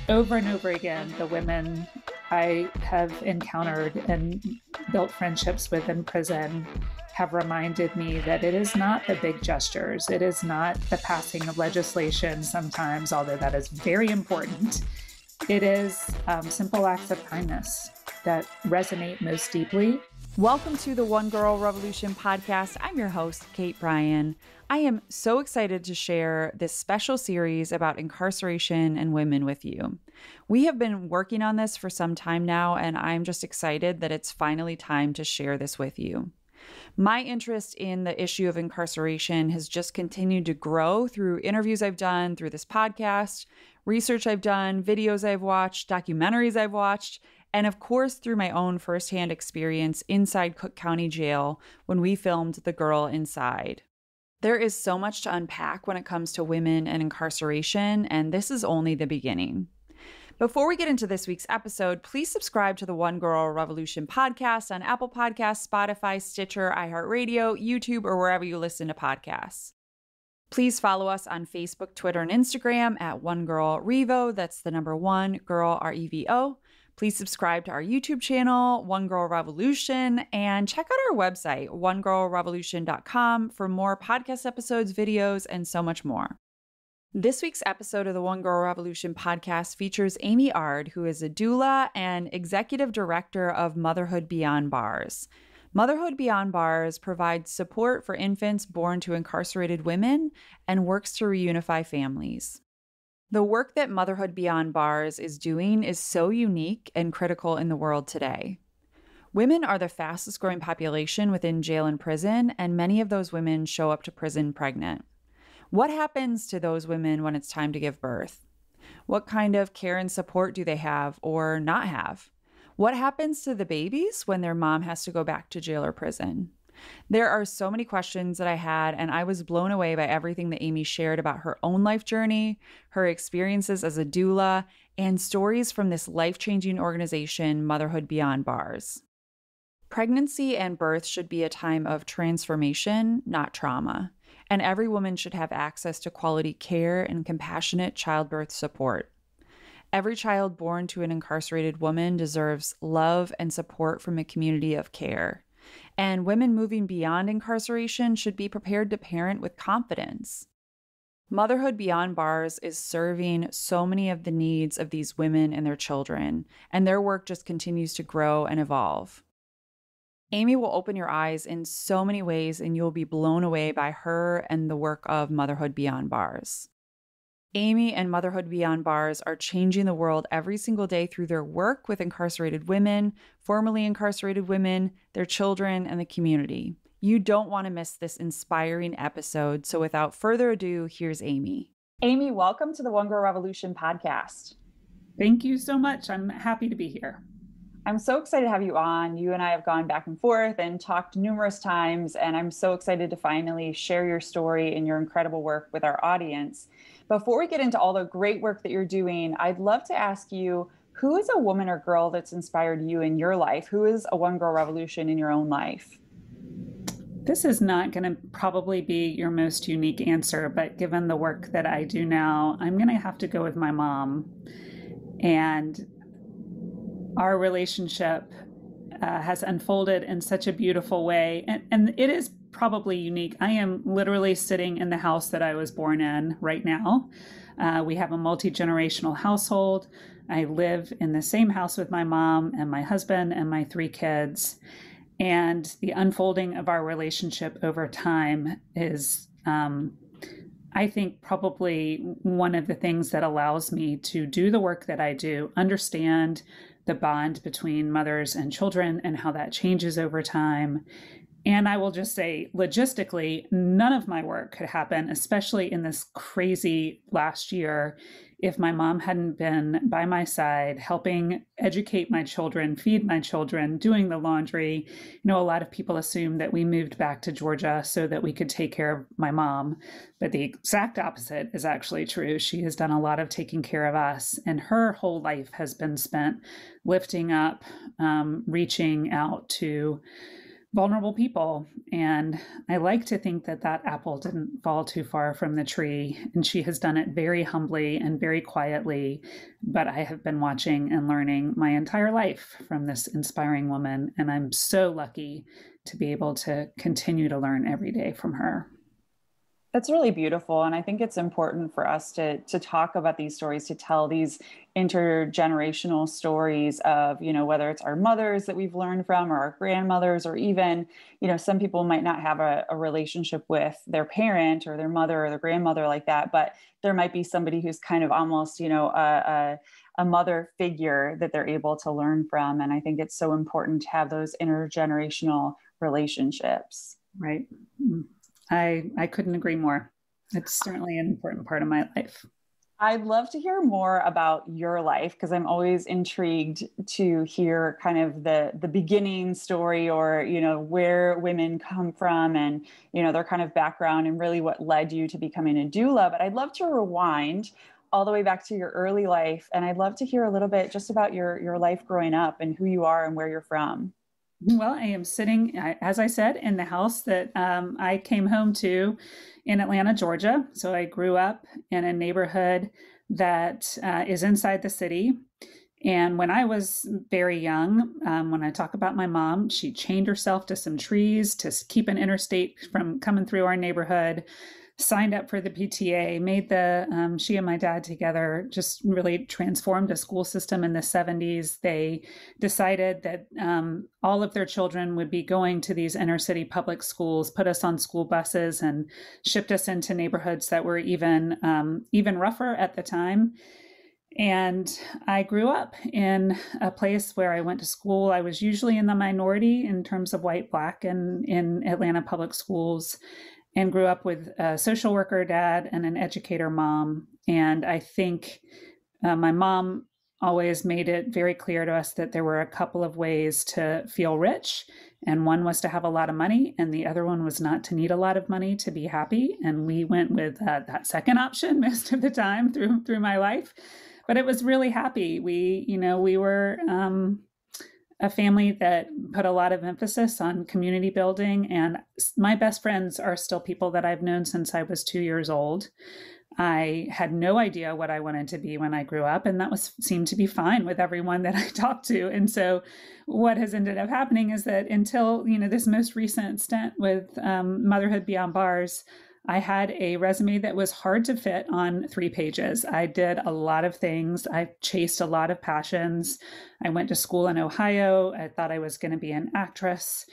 Over and over again, the women I have encountered and built friendships with in prison have reminded me that it is not the big gestures. It is not the passing of legislation sometimes, although that is very important. It is simple acts of kindness that resonate most deeply. Welcome to the One Girl Revolution podcast. I'm your host, Kate Bryan. I am so excited to share this special series about incarceration and women with you. We have been working on this for some time now, and I'm just excited that it's finally time to share this with you. My interest in the issue of incarceration has just continued to grow through interviews I've done, through this podcast, research I've done, videos I've watched, documentaries I've watched, and of course, through my own firsthand experience inside Cook County Jail when we filmed The Girl Inside. There is so much to unpack when it comes to women and incarceration, and this is only the beginning. Before we get into this week's episode, please subscribe to the One Girl Revolution podcast on Apple Podcasts, Spotify, Stitcher, iHeartRadio, YouTube, or wherever you listen to podcasts. Please follow us on Facebook, Twitter, and Instagram at One Girl Revo. That's the number one, Girl, R-E-V-O. Please subscribe to our YouTube channel, One Girl Revolution, and check out our website, onegirlrevolution.com, for more podcast episodes, videos, and so much more. This week's episode of the One Girl Revolution podcast features Amy Ard, who is a doula and executive director of Motherhood Beyond Bars. Motherhood Beyond Bars provides support for infants born to incarcerated women and works to reunify families. The work that Motherhood Beyond Bars is doing is so unique and critical in the world today. Women are the fastest growing population within jail and prison, and many of those women show up to prison pregnant. What happens to those women when it's time to give birth? What kind of care and support do they have or not have? What happens to the babies when their mom has to go back to jail or prison? There are so many questions that I had, and I was blown away by everything that Amy shared about her own life journey, her experiences as a doula, and stories from this life-changing organization, Motherhood Beyond Bars. Pregnancy and birth should be a time of transformation, not trauma, and every woman should have access to quality care and compassionate childbirth support. Every child born to an incarcerated woman deserves love and support from a community of care. And women moving beyond incarceration should be prepared to parent with confidence. Motherhood Beyond Bars is serving so many of the needs of these women and their children, and their work just continues to grow and evolve. Amy will open your eyes in so many ways, and you'll be blown away by her and the work of Motherhood Beyond Bars. Amy and Motherhood Beyond Bars are changing the world every single day through their work with incarcerated women, formerly incarcerated women, their children, and the community. You don't want to miss this inspiring episode. So without further ado, here's Amy. Amy, welcome to the One Girl Revolution podcast. Thank you so much. I'm happy to be here. I'm so excited to have you on. You and I have gone back and forth and talked numerous times, and I'm so excited to finally share your story and your incredible work with our audience. Before we get into all the great work that you're doing, I'd love to ask you, who is a woman or girl that's inspired you in your life? Who is a One Girl Revolution in your own life? This is not going to probably be your most unique answer, but given the work that I do now, I'm going to have to go with my mom. And our relationship has unfolded in such a beautiful way. And it is probably unique. I am literally sitting in the house that I was born in right now. We have a multi-generational household. I live in the same house with my mom and my husband and my 3 kids. And the unfolding of our relationship over time is, I think, probably one of the things that allows me to do the work that I do, understand the bond between mothers and children and how that changes over time. And I will just say, logistically, none of my work could happen, especially in this crazy last year, if my mom hadn't been by my side, helping educate my children, feed my children, doing the laundry. You know, a lot of people assume that we moved back to Georgia so that we could take care of my mom, but the exact opposite is actually true. She has done a lot of taking care of us, and her whole life has been spent lifting up, reaching out to vulnerable people. And I like to think that that apple didn't fall too far from the tree. And she has done it very humbly and very quietly. But I have been watching and learning my entire life from this inspiring woman. And I'm so lucky to be able to continue to learn every day from her. That's really beautiful. And I think it's important for us to talk about these stories, to tell these intergenerational stories of, whether it's our mothers that we've learned from or our grandmothers, or even, some people might not have a relationship with their parent or their mother or their grandmother like that, but there might be somebody who's kind of almost, a mother figure that they're able to learn from. And I think it's so important to have those intergenerational relationships. Right. I couldn't agree more. It's certainly an important part of my life. I'd love to hear more about your life, because I'm always intrigued to hear kind of the beginning story, or, where women come from and, their kind of background and really what led you to becoming a doula. But I'd love to rewind all the way back to your early life. And I'd love to hear a little bit just about your life growing up and who you are and where you're from. Well, I am sitting, as I said, in the house that I came home to in Atlanta, Georgia. So I grew up in a neighborhood that is inside the city. And when I was very young, when I talk about my mom, she chained herself to some trees to keep an interstate from coming through our neighborhood, signed up for the PTA, made she and my dad together just really transformed a school system in the 70s. They decided that all of their children would be going to these inner city public schools, put us on school buses and shipped us into neighborhoods that were even rougher at the time. And I grew up in a place where I went to school. I was usually in the minority in terms of white, Black, and in Atlanta public schools, and grew up with a social worker dad and an educator mom. And I think my mom always made it very clear to us that there were a couple of ways to feel rich. And one was to have a lot of money, and the other one was not to need a lot of money to be happy. And we went with that second option most of the time through my life. But it was really happy. We were a family that put a lot of emphasis on community building. And my best friends are still people that I've known since I was 2 years old. I had no idea what I wanted to be when I grew up, and that seemed to be fine with everyone that I talked to. And so what has ended up happening is that until, this most recent stint with Motherhood Beyond Bars, I had a resume that was hard to fit on 3 pages. I did a lot of things. I chased a lot of passions. I went to school in Ohio. I thought I was going to be an actress,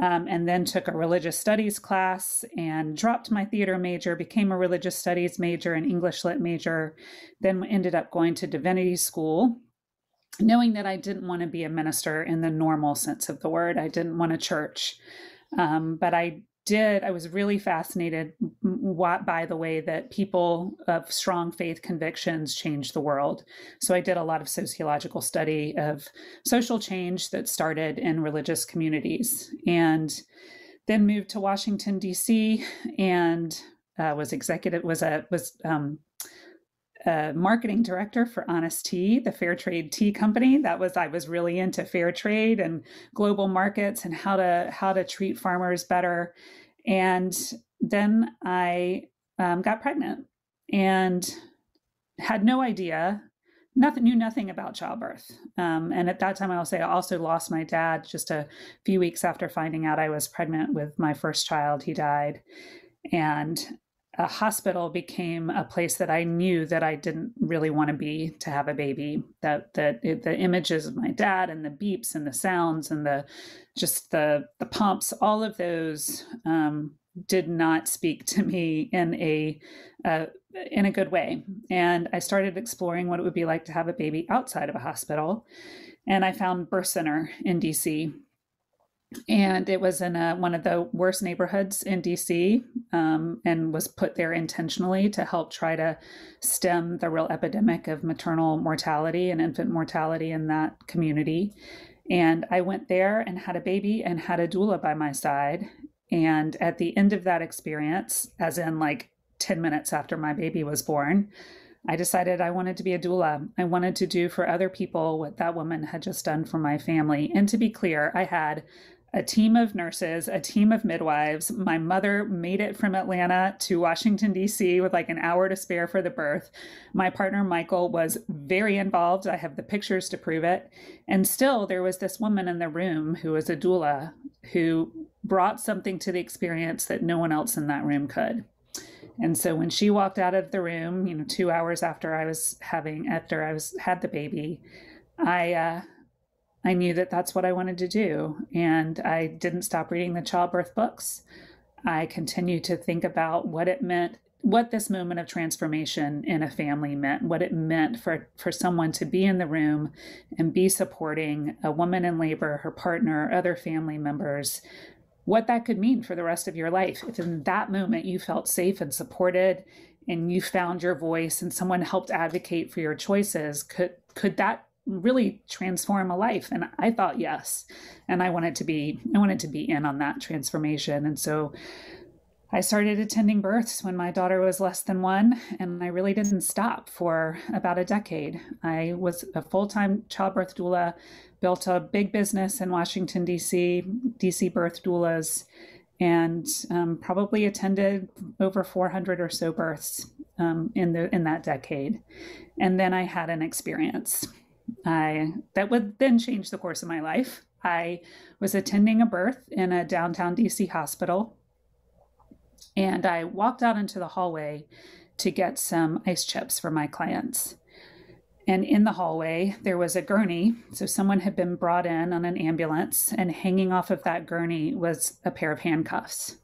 and then took a religious studies class and dropped my theater major, became a religious studies major and English lit major, then ended up going to divinity school, knowing that I didn't want to be a minister in the normal sense of the word. I didn't want a church, but I was really fascinated by the way that people of strong faith convictions change the world. So I did a lot of sociological study of social change that started in religious communities, and then moved to Washington, D.C. and was marketing director for Honest Tea, the fair trade tea company. I was really into fair trade and global markets and how to treat farmers better. And then I got pregnant and had no idea, knew nothing about childbirth. And at that time, I also lost my dad just a few weeks after finding out I was pregnant with my first child. He died. And a hospital became a place that I knew that I didn't really want to be to have a baby. The images of my dad and the beeps and the sounds and the pumps, all of those did not speak to me in a good way. And I started exploring what it would be like to have a baby outside of a hospital. And I found Birth Center in DC. And it was in one of the worst neighborhoods in DC, and was put there intentionally to help try to stem the real epidemic of maternal mortality and infant mortality in that community. And I went there and had a baby and had a doula by my side. And at the end of that experience, as in like 10 minutes after my baby was born, I decided I wanted to be a doula. I wanted to do for other people what that woman had just done for my family. And to be clear, I had a team of nurses, a team of midwives. My mother made it from Atlanta to Washington, D.C. with like an hour to spare for the birth. My partner, Michael, was very involved. I have the pictures to prove it. And still, there was this woman in the room who was a doula who brought something to the experience that no one else in that room could. And so when she walked out of the room, 2 hours after I had the baby, I knew that that's what I wanted to do. And I didn't stop reading the childbirth books. I continued to think about what it meant, what this moment of transformation in a family meant, what it meant for someone to be in the room and be supporting a woman in labor, her partner, other family members, what that could mean for the rest of your life. If in that moment you felt safe and supported and you found your voice and someone helped advocate for your choices, could that really transform a life? And I thought yes. And I wanted to be in on that transformation. And so I started attending births when my daughter was less than 1, and I really didn't stop for about a decade. I was a full-time childbirth doula, built a big business in Washington, D.C., D.C. birth doulas, and probably attended over 400 or so births in that decade. And then I had an experience that would then change the course of my life. I was attending a birth in a downtown DC hospital, and I walked out into the hallway to get some ice chips for my clients. And in the hallway, there was a gurney. So someone had been brought in on an ambulance, and hanging off of that gurney was a pair of handcuffs.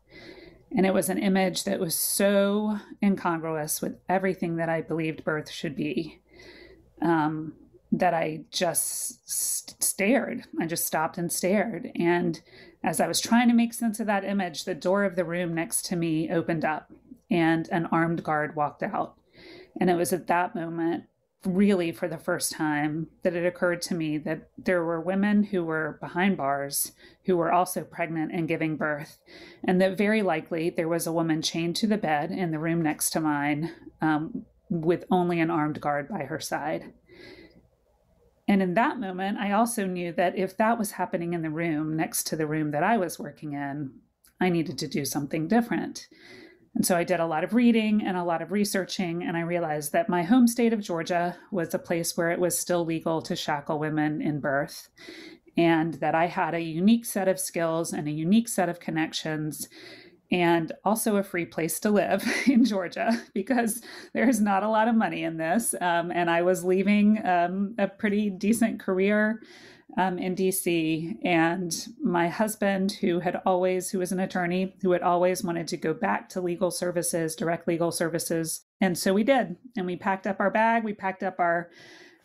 And it was an image that was so incongruous with everything that I believed birth should be. That I just stared. I just stopped and stared. And as I was trying to make sense of that image, the door of the room next to me opened up and an armed guard walked out. And it was at that moment, really for the first time, that it occurred to me that there were women who were behind bars who were also pregnant and giving birth. And that very likely there was a woman chained to the bed in the room next to mine with only an armed guard by her side. And in that moment, I also knew that if that was happening in the room next to the room that I was working in, I needed to do something different. And so I did a lot of reading and a lot of researching, and I realized that my home state of Georgia was a place where it was still legal to shackle women in birth, and that I had a unique set of skills and a unique set of connections, and also a free place to live in Georgia, because there's not a lot of money in this. And I was leaving a pretty decent career in DC. And my husband, who was an attorney, who had always wanted to go back to legal services, direct legal services. And so we did. And we packed up our bag, we packed up our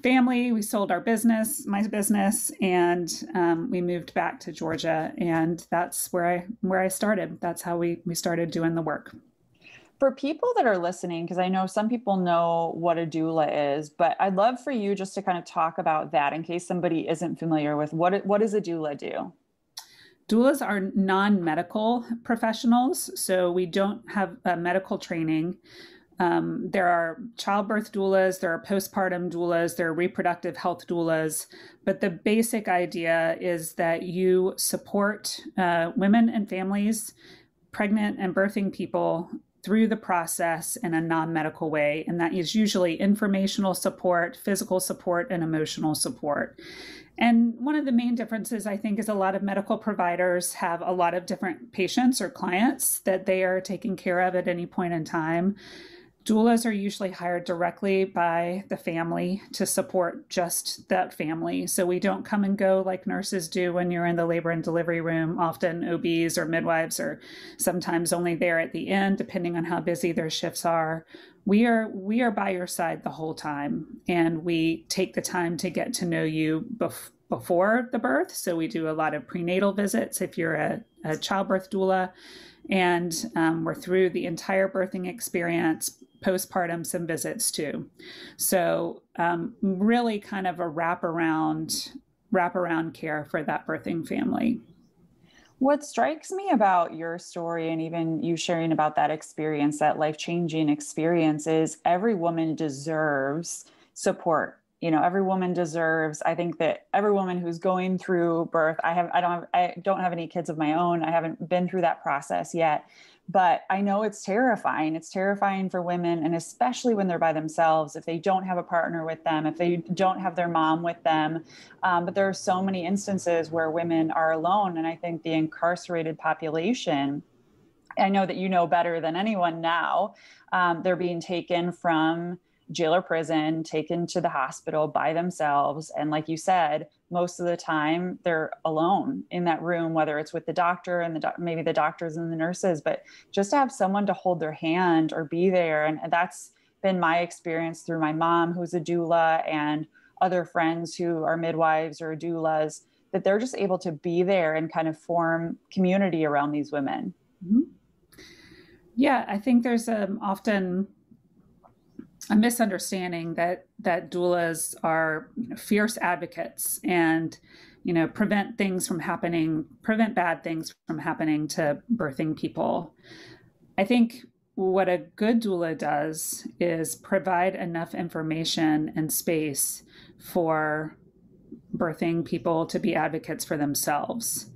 family, we sold my business, and we moved back to Georgia. And that's where I started. That's how we started doing the work. For people that are listening, because I know some people know what a doula is, but I'd love for you just to kind of talk about that in case somebody isn't familiar with what does a doula do? Doulas are non-medical professionals, so we don't have medical training. There are childbirth doulas, there are postpartum doulas, there are reproductive health doulas, but the basic idea is that you support women and families, pregnant and birthing people, through the process in a non-medical way. And that is usually informational support, physical support, and emotional support. And one of the main differences, I think, is a lot of medical providers have a lot of different patients or clients that they are taking care of at any point in time. Doulas are usually hired directly by the family to support just that family. So we don't come and go like nurses do when you're in the labor and delivery room. Often OBs or midwives are sometimes only there at the end, depending on how busy their shifts are. We are by your side the whole time, and we take the time to get to know you before the birth. So we do a lot of prenatal visits if you're a childbirth doula, and we're through the entire birthing experience. Postpartum, some visits too. So really kind of a wraparound care for that birthing family. What strikes me about your story, and even you sharing about that experience, that life-changing experience, is every woman deserves support every woman deserves. I think that every woman who's going through birth, I don't have any kids of my own. I haven't been through that process yet, but I know it's terrifying. It's terrifying for women, and especially when they're by themselves, if they don't have a partner with them, if they don't have their mom with them. But there are so many instances where women are alone. And I think the incarcerated population, I know that you know better than anyone now, they're being taken from jail or prison, taken to the hospital by themselves. And like you said, most of the time they're alone in that room, whether it's with the doctor and maybe the doctors and the nurses, but just to have someone to hold their hand or be there. And that's been my experience through my mom, who's a doula, and other friends who are midwives or doulas, that they're just able to be there and kind of form community around these women. Mm-hmm. Yeah, I think there's often a misunderstanding that doulas are fierce advocates and prevent bad things from happening to birthing people. I think what a good doula does is provide enough information and space for birthing people to be advocates for themselves.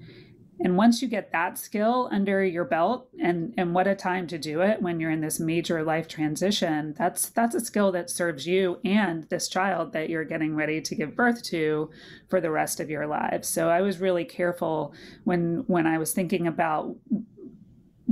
And once you get that skill under your belt, and what a time to do it when you're in this major life transition, that's a skill that serves you and this child that you're getting ready to give birth to for the rest of your lives. So I was really careful when I was thinking about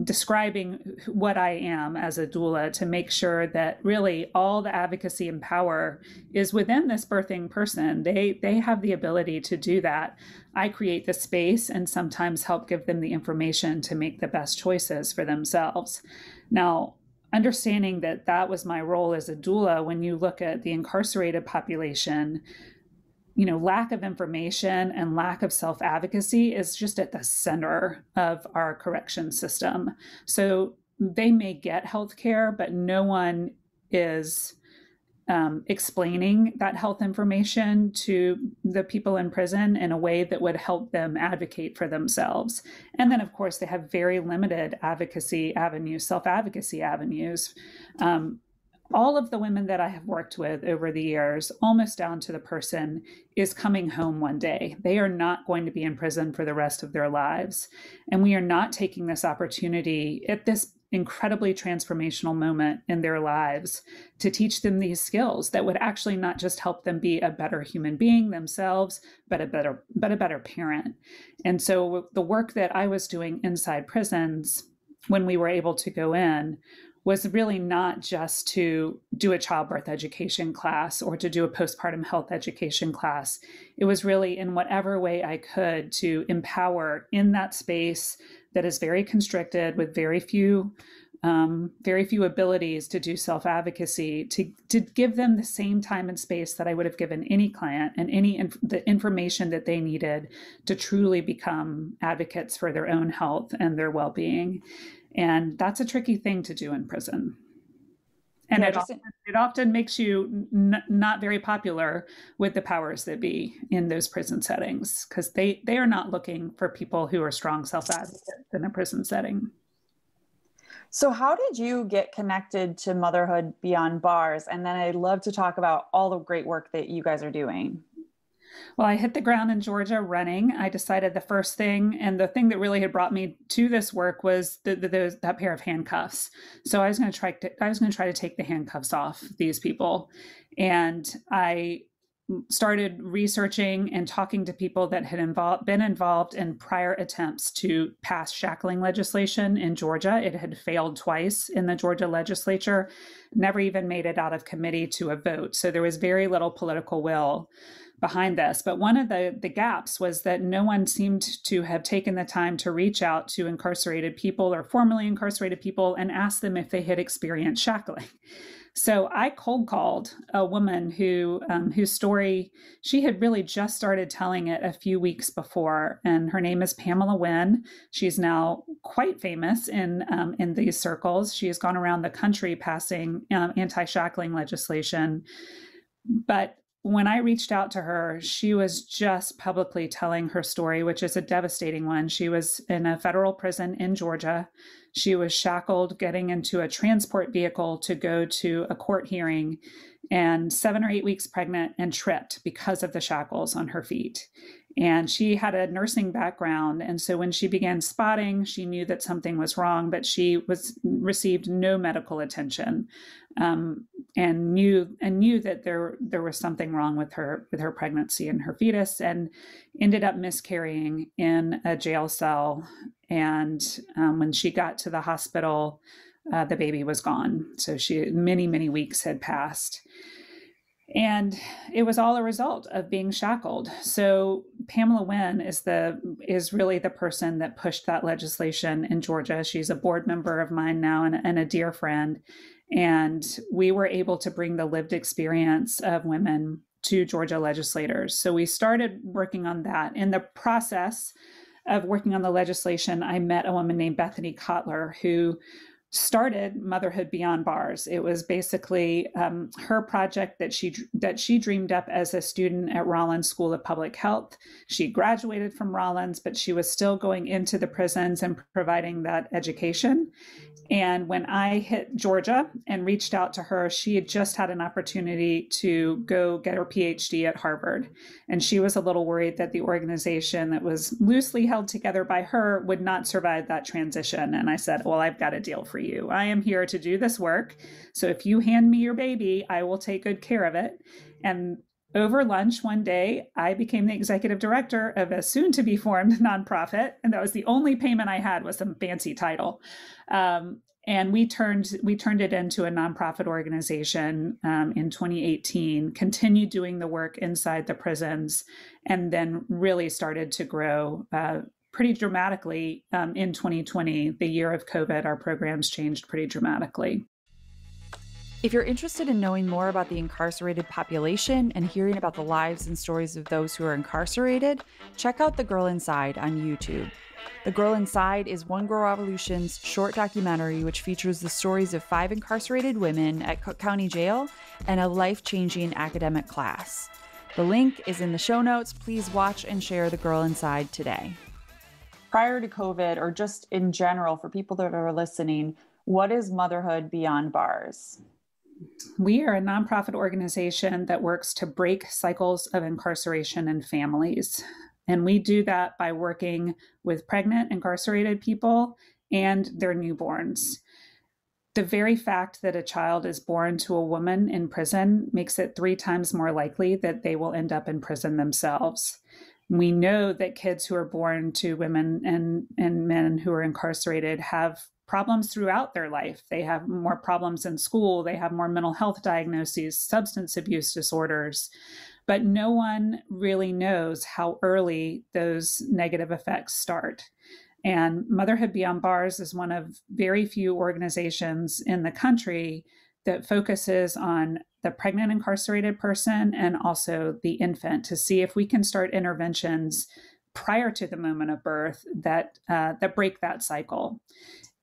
describing what I am as a doula, to make sure that really all the advocacy and power is within this birthing person. They have the ability to do that. I create the space and sometimes help give them the information to make the best choices for themselves. Now, understanding that was my role as a doula, when you look at the incarcerated population, lack of information and lack of self-advocacy is just at the center of our correction system. So they may get healthcare, but no one is explaining that health information to the people in prison in a way that would help them advocate for themselves. And then, of course, they have very limited advocacy avenues, self-advocacy avenues. All of the women that I have worked with over the years, almost down to the person, is coming home one day. They are not going to be in prison for the rest of their lives. And we are not taking this opportunity at this incredibly transformational moment in their lives to teach them these skills that would actually not just help them be a better human being themselves, but a better parent. And so the work that I was doing inside prisons when we were able to go in was really not just to do a childbirth education class or to do a postpartum health education class. It was really in whatever way I could to empower in that space that is very constricted, with very few abilities to do self-advocacy, to give them the same time and space that I would have given any client, and the information that they needed to truly become advocates for their own health and their well-being. And that's a tricky thing to do in prison. And it often makes you not very popular with the powers that be in those prison settings, because they are not looking for people who are strong self-advocates in a prison setting. So how did you get connected to Motherhood Beyond Bars? And then I'd love to talk about all the great work that you guys are doing. Well, I hit the ground in Georgia running. I decided the first thing, and the thing that really had brought me to this work, was that pair of handcuffs. So I was going to try to take the handcuffs off these people. And I started researching and talking to people that had been involved in prior attempts to pass shackling legislation in Georgia. It had failed twice in the Georgia legislature, never even made it out of committee to a vote. So there was very little political will behind this. But one of the gaps was that no one seemed to have taken the time to reach out to incarcerated people or formerly incarcerated people and ask them if they had experienced shackling. So I cold called a woman whose story, she had really just started telling it a few weeks before, and her name is Pamela Wynn. She's now quite famous in these circles. She has gone around the country passing anti-shackling legislation. But when I reached out to her, she was just publicly telling her story, which is a devastating one. She was in a federal prison in Georgia. She was shackled, getting into a transport vehicle to go to a court hearing. and 7 or 8 weeks pregnant and tripped because of the shackles on her feet. And she had a nursing background. And so when she began spotting, she knew that something was wrong, but she received no medical attention, and knew that there was something wrong with her pregnancy and her fetus, and ended up miscarrying in a jail cell. And when she got to the hospital, the baby was gone. So many weeks had passed. And it was all a result of being shackled. So Pamela Wynn is really the person that pushed that legislation in Georgia. She's a board member of mine now and a dear friend. And we were able to bring the lived experience of women to Georgia legislators. So we started working on that. In the process of working on the legislation, I met a woman named Bethany Kotler, who started Motherhood Beyond Bars. It was basically her project that she dreamed up as a student at Rollins School of Public Health. She graduated from Rollins, but she was still going into the prisons and providing that education. And when I hit Georgia and reached out to her, she had just had an opportunity to go get her PhD at Harvard. And she was a little worried that the organization that was loosely held together by her would not survive that transition. And I said, well, I've got a deal for you. I am here to do this work. So if you hand me your baby, I will take good care of it. And over lunch one day, I became the executive director of a soon-to-be formed nonprofit, and that was the only payment I had, was some fancy title. And we turned it into a nonprofit organization in 2018. Continued doing the work inside the prisons, and then really started to grow pretty dramatically in 2020, the year of COVID. Our programs changed pretty dramatically. If you're interested in knowing more about the incarcerated population and hearing about the lives and stories of those who are incarcerated, check out The Girl Inside on YouTube. The Girl Inside is One Girl Revolution's short documentary, which features the stories of 5 incarcerated women at Cook County Jail and a life-changing academic class. The link is in the show notes. Please watch and share The Girl Inside today. Prior to COVID, or just in general, for people that are listening, what is Motherhood Beyond Bars? We are a nonprofit organization that works to break cycles of incarceration in families. And we do that by working with pregnant, incarcerated people and their newborns. The very fact that a child is born to a woman in prison makes it 3 times more likely that they will end up in prison themselves. We know that kids who are born to women and men who are incarcerated have problems throughout their life. They have more problems in school. They have more mental health diagnoses, substance abuse disorders. But no one really knows how early those negative effects start. And Motherhood Beyond Bars is one of very few organizations in the country that focuses on the pregnant incarcerated person and also the infant, to see if we can start interventions prior to the moment of birth that break that cycle.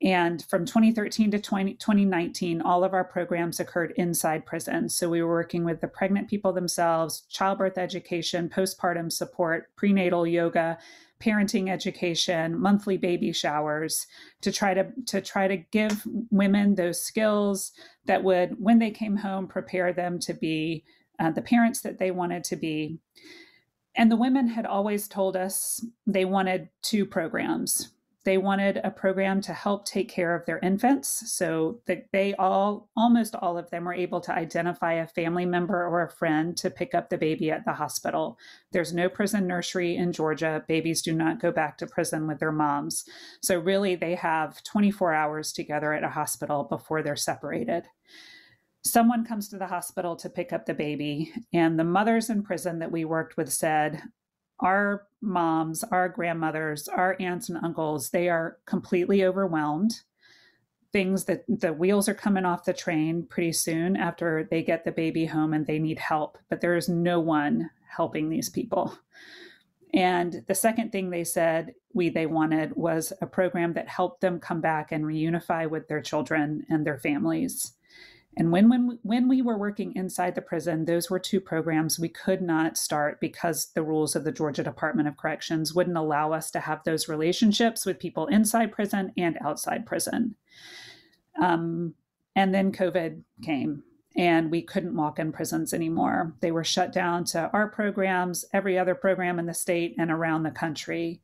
And from 2013 to 2019, all of our programs occurred inside prison. So we were working with the pregnant people themselves, childbirth education, postpartum support, prenatal yoga, parenting education, monthly baby showers, to try to give women those skills that would, when they came home, prepare them to be the parents that they wanted to be. And the women had always told us they wanted 2 programs. They wanted a program to help take care of their infants, so that almost all of them were able to identify a family member or a friend to pick up the baby at the hospital. There's no prison nursery in Georgia. Babies do not go back to prison with their moms. So really, they have 24 hours together at a hospital before they're separated. Someone comes to the hospital to pick up the baby, and the mothers in prison that we worked with said, our moms, our grandmothers, our aunts and uncles, they are completely overwhelmed. Things that the wheels are coming off the train pretty soon after they get the baby home and they need help, but there is no one helping these people. And the second thing they said they wanted was a program that helped them come back and reunify with their children and their families. And when we were working inside the prison, those were 2 programs we could not start because the rules of the Georgia Department of Corrections wouldn't allow us to have those relationships with people inside prison and outside prison. And then COVID came. and we couldn't walk in prisons anymore. They were shut down to our programs, every other program in the state and around the country.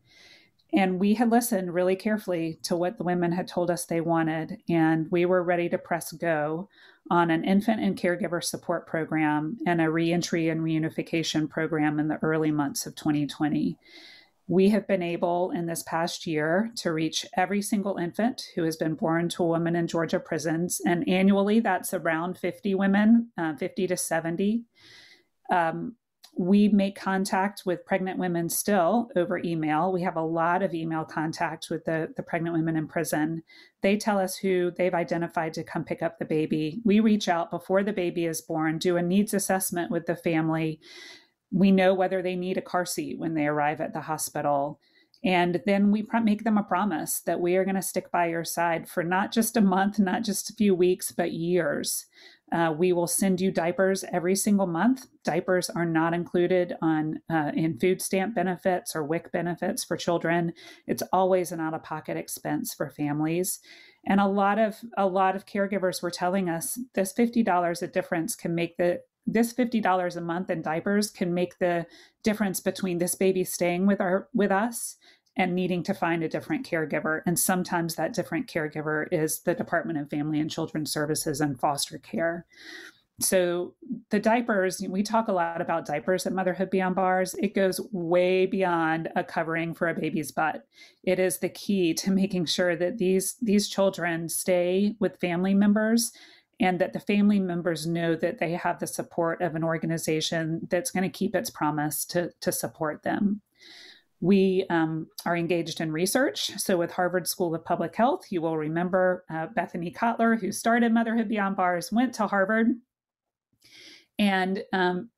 And we had listened really carefully to what the women had told us they wanted, and we were ready to press go on an infant and caregiver support program and a reentry and reunification program in the early months of 2020. We have been able in this past year to reach every single infant who has been born to a woman in Georgia prisons. And annually, that's around 50 women, 50 to 70. We make contact with pregnant women still over email. We have a lot of email contact with the pregnant women in prison. They tell us who they've identified to come pick up the baby. We reach out before the baby is born, do a needs assessment with the family. We know whether they need a car seat when they arrive at the hospital. And then we make them a promise that we are going to stick by your side for not just a month, not just a few weeks, but years. We will send you diapers every single month. Diapers are not included in food stamp benefits or WIC benefits for children. It's always an out-of-pocket expense for families. And a lot of caregivers were telling us this $50 a difference can make this $50 a month in diapers can make the difference between this baby staying with us and needing to find a different caregiver. And sometimes that different caregiver is the Department of Family and Children's Services and foster care. So the diapers, we talk a lot about diapers at Motherhood Beyond Bars. It goes way beyond a covering for a baby's butt. It is the key to making sure that these children stay with family members and that the family members know that they have the support of an organization that's going to keep its promise to support them. We are engaged in research. So with Harvard School of Public Health, you will remember Bethany Kotler, who started Motherhood Beyond Bars, went to Harvard. And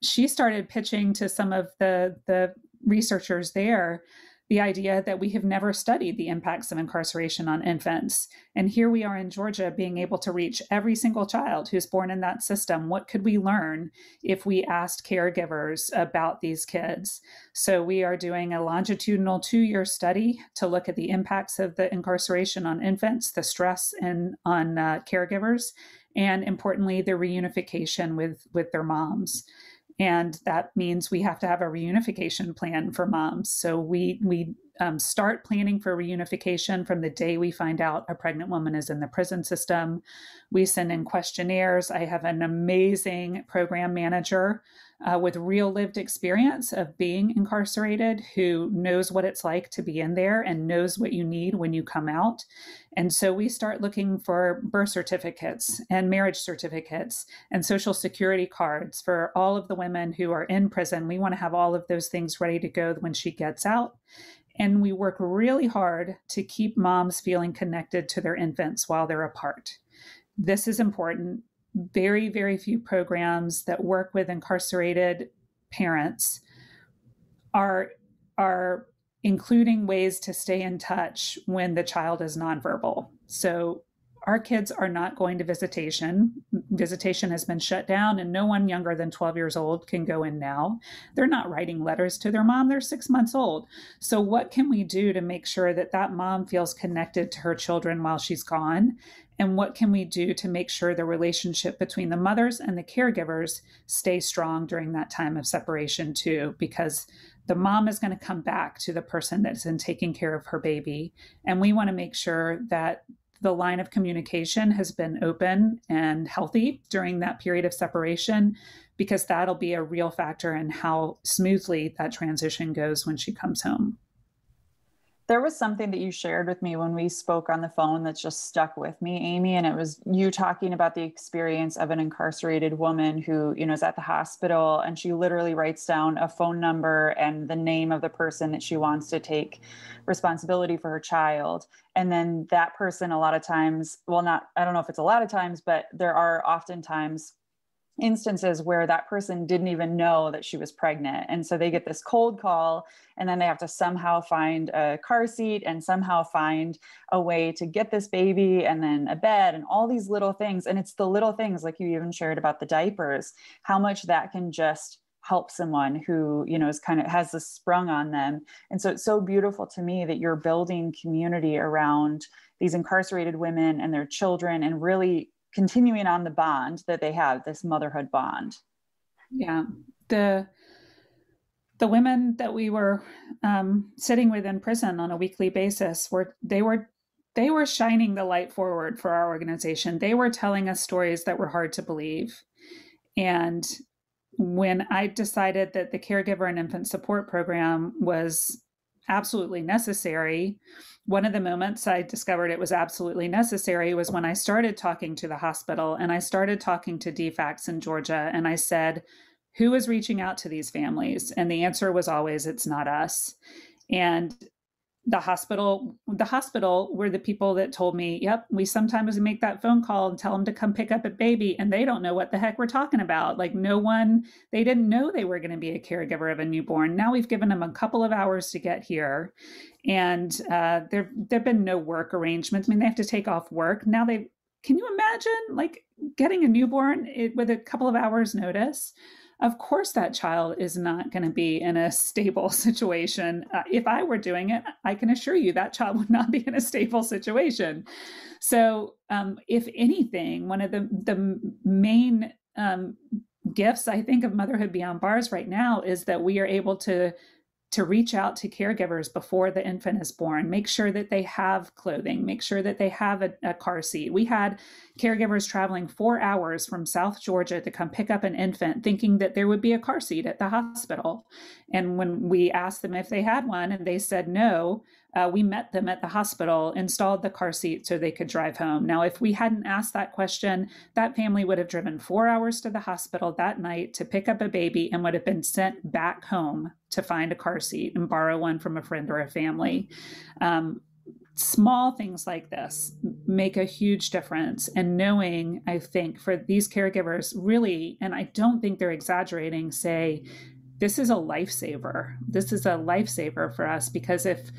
she started pitching to some of the researchers there the idea that we have never studied the impacts of incarceration on infants. And here we are in Georgia being able to reach every single child who's born in that system. What could we learn if we asked caregivers about these kids? So we are doing a longitudinal 2-year study to look at the impacts of the incarceration on infants, the stress on caregivers, and importantly, the reunification with their moms. And that means we have to have a reunification plan for moms. So we start planning for reunification from the day we find out a pregnant woman is in the prison system. We send in questionnaires. I have an amazing program manager with real lived experience of being incarcerated who knows what it's like to be in there and knows what you need when you come out. And so we start looking for birth certificates and marriage certificates and social security cards for all of the women who are in prison. We want to have all of those things ready to go when she gets out. And we work really hard to keep moms feeling connected to their infants while they're apart. This is important. Very, very few programs that work with incarcerated parents are including ways to stay in touch when the child is nonverbal. So our kids are not going to visitation. Visitation has been shut down and no one younger than 12 years old can go in now. They're not writing letters to their mom. They're 6 months old. So what can we do to make sure that that mom feels connected to her children while she's gone? And what can we do to make sure the relationship between the mothers and the caregivers stay strong during that time of separation too? Because the mom is going to come back to the person that's been taking care of her baby. And we want to make sure that the line of communication has been open and healthy during that period of separation, because that'll be a real factor in how smoothly that transition goes when she comes home. There was something that you shared with me when we spoke on the phone that's just stuck with me, Amy, and it was you talking about the experience of an incarcerated woman who, is at the hospital, and she literally writes down a phone number and the name of the person that she wants to take responsibility for her child. And then that person, a lot of times, I don't know if it's a lot of times, but there are oftentimes instances where that person didn't even know that she was pregnant. And so they get this cold call, and then they have to somehow find a car seat and somehow find a way to get this baby, and then a bed and all these little things. And it's the little things, like you even shared about the diapers, how much that can just help someone who, is has this sprung on them. And so it's so beautiful to me that you're building community around these incarcerated women and their children, and really continuing on the bond that they have, this motherhood bond. Yeah. The women that we were sitting with in prison on a weekly basis they were shining the light forward for our organization. They were telling us stories that were hard to believe. And when I decided that the caregiver and infant support program was absolutely necessary, one of the moments I discovered it was absolutely necessary was when I started talking to the hospital and I started talking to DFACS in Georgia. And I said, who is reaching out to these families? And the answer was always, it's not us. And the hospital were the people that told me, yep, we sometimes make that phone call and tell them to come pick up a baby, and they don't know what the heck we're talking about. Like they didn't know they were going to be a caregiver of a newborn. Now we've given them a couple of hours to get here, and there've been no work arrangements. I mean, they have to take off work. Now can you imagine like getting a newborn with a couple of hours notice? Of course, that child is not going to be in a stable situation. If I were doing it, I can assure you that child would not be in a stable situation. So if anything, one of the main gifts, I think, of Motherhood Beyond Bars right now is that we are able to reach out to caregivers before the infant is born, make sure that they have clothing, make sure that they have a car seat. We had caregivers traveling 4 hours from South Georgia to come pick up an infant, thinking that there would be a car seat at the hospital. And when we asked them if they had one and they said no, we met them at the hospital, installed the car seat so they could drive home. Now, if we hadn't asked that question, that family would have driven 4 hours to the hospital that night to pick up a baby and would have been sent back home to find a car seat and borrow one from a friend or a family. Small things like this make a huge difference. And knowing, I think, for these caregivers really, and I don't think they're exaggerating, say, this is a lifesaver. This is a lifesaver for us, because if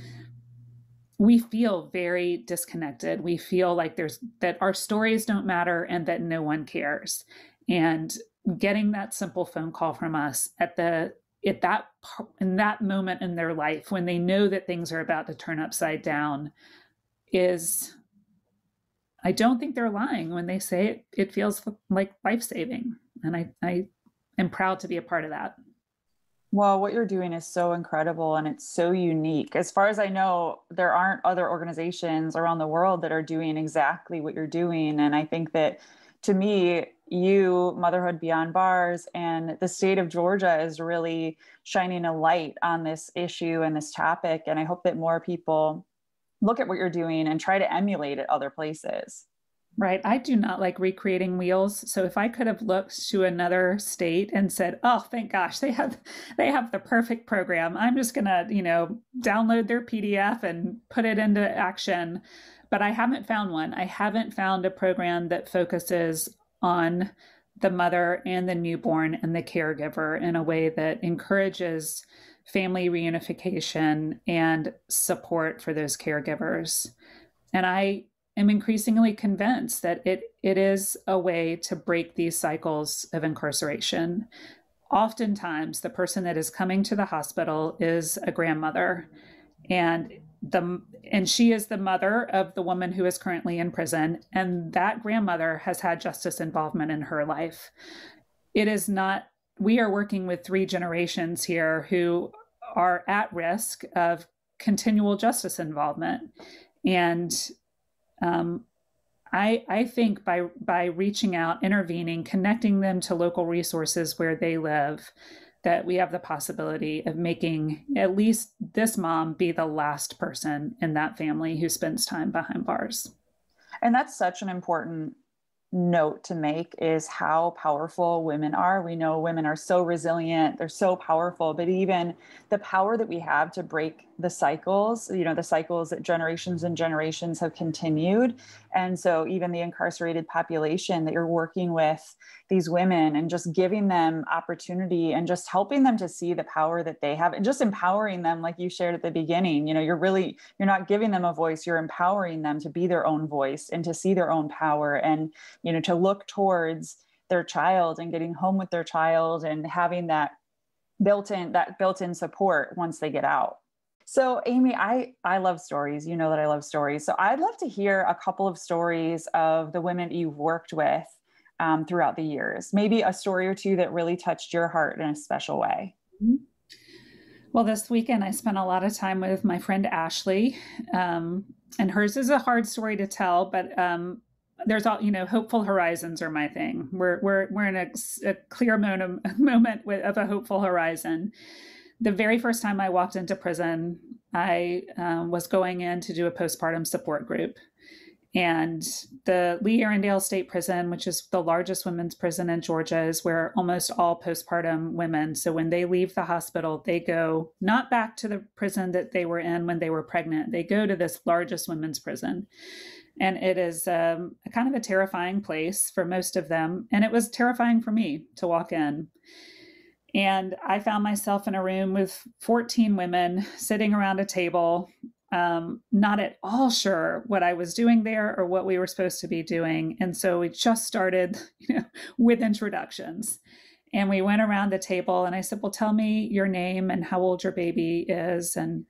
we feel very disconnected, we feel like that our stories don't matter and that no one cares. And getting that simple phone call from us in that moment in their life when they know that things are about to turn upside down I don't think they're lying when they say it feels like life-saving. And I am proud to be a part of that. Well, what you're doing is so incredible and it's so unique. As far as I know, there aren't other organizations around the world that are doing exactly what you're doing. And I think that, to me, you, Motherhood Beyond Bars, and the state of Georgia is really shining a light on this issue and this topic. And I hope that more people look at what you're doing and try to emulate it other places. Right. I do not like recreating wheels. So if I could have looked to another state and said, oh, thank gosh, they have the perfect program, I'm just going to, download their PDF and put it into action. But I haven't found one. I haven't found a program that focuses on the mother and the newborn and the caregiver in a way that encourages family reunification and support for those caregivers. And I am increasingly convinced that it is a way to break these cycles of incarceration. Oftentimes, the person that is coming to the hospital is a grandmother, and she is the mother of the woman who is currently in prison, and that grandmother has had justice involvement in her life. We are working with 3 generations here who are at risk of continual justice involvement. And I think by reaching out, intervening, connecting them to local resources where they live, that we have the possibility of making at least this mom be the last person in that family who spends time behind bars. And that's such an important note to make, is how powerful women are. We know women are so resilient, they're so powerful, but even the power that we have to break the cycles, the cycles that generations and generations have continued. And so even the incarcerated population, that you're working with these women and just giving them opportunity and just helping them to see the power that they have and just empowering them, like you shared at the beginning. You're not giving them a voice, you're empowering them to be their own voice and to see their own power, and to look towards their child and getting home with their child and having that built-in support once they get out. So Amy, I love stories. You know that I love stories. So I'd love to hear a couple of stories of the women you've worked with throughout the years. Maybe a story or two that really touched your heart in a special way. Well, this weekend I spent a lot of time with my friend Ashley, and hers is a hard story to tell, but there's all, hopeful horizons are my thing. We're in a clear moment of a hopeful horizon. The very first time I walked into prison, I was going in to do a postpartum support group. And the Lee Arundel State Prison, which is the largest women's prison in Georgia, is where almost all postpartum women, so when they leave the hospital, they go not back to the prison that they were in when they were pregnant. They go to this largest women's prison. And it is a kind of a terrifying place for most of them. And it was terrifying for me to walk in. And I found myself in a room with 14 women sitting around a table, not at all sure what I was doing there or what we were supposed to be doing. And so we just started, with introductions. And we went around the table and I said, well, tell me your name and how old your baby is. And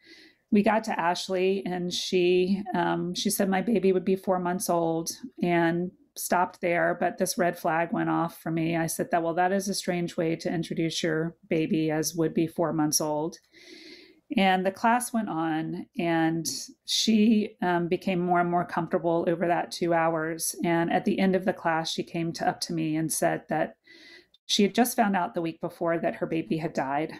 we got to Ashley and she said my baby would be 4 months old, and stopped there. But this red flag went off for me. I said that is a strange way to introduce your baby, as would be 4 months old. And the class went on, and she became more and more comfortable over that 2 hours. And at the end of the class, she came up to me and said that she had just found out the week before that her baby had died.